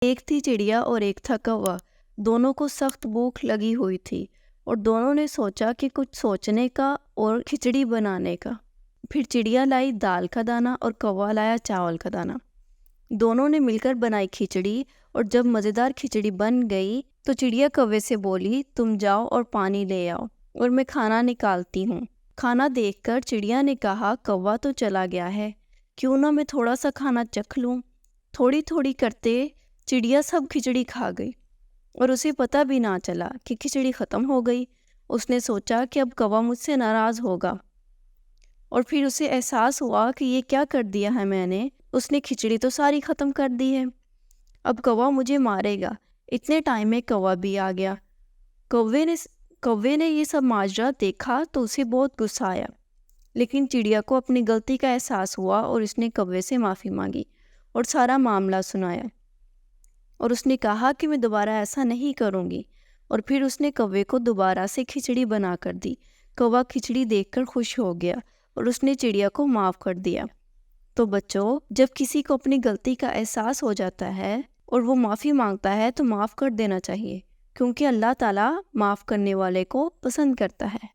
एक थी चिड़िया और एक था कौवा। दोनों को सख्त भूख लगी हुई थी और दोनों ने सोचा कि कुछ सोचने का और खिचड़ी बनाने का। फिर चिड़िया लाई दाल का दाना और कौवा लाया चावल का दाना। दोनों ने मिलकर बनाई खिचड़ी और जब मज़ेदार खिचड़ी बन गई तो चिड़िया कौवे से बोली, तुम जाओ और पानी ले आओ और मैं खाना निकालती हूँ। खाना देखकर चिड़िया ने कहा, कौवा तो चला गया है, क्यों ना मैं थोड़ा सा खाना चख लूँ। थोड़ी थोड़ी करते चिड़िया सब खिचड़ी खा गई और उसे पता भी ना चला कि खिचड़ी ख़त्म हो गई। उसने सोचा कि अब कौवा मुझसे नाराज़ होगा और फिर उसे एहसास हुआ कि ये क्या कर दिया है मैंने। उसने खिचड़ी तो सारी ख़त्म कर दी है, अब कौवा मुझे मारेगा। इतने टाइम में कौवा भी आ गया। कौवे ने ये सब माजरा देखा तो उसे बहुत गुस्सा आया, लेकिन चिड़िया को अपनी गलती का एहसास हुआ और उसने कौवे से माफ़ी मांगी और सारा मामला सुनाया और उसने कहा कि मैं दोबारा ऐसा नहीं करूँगी। और फिर उसने कौवे को दोबारा से खिचड़ी बना कर दी। कौवा खिचड़ी देखकर खुश हो गया और उसने चिड़िया को माफ़ कर दिया। तो बच्चों, जब किसी को अपनी गलती का एहसास हो जाता है और वो माफ़ी मांगता है तो माफ़ कर देना चाहिए, क्योंकि अल्लाह ताला माफ़ करने वाले को पसंद करता है।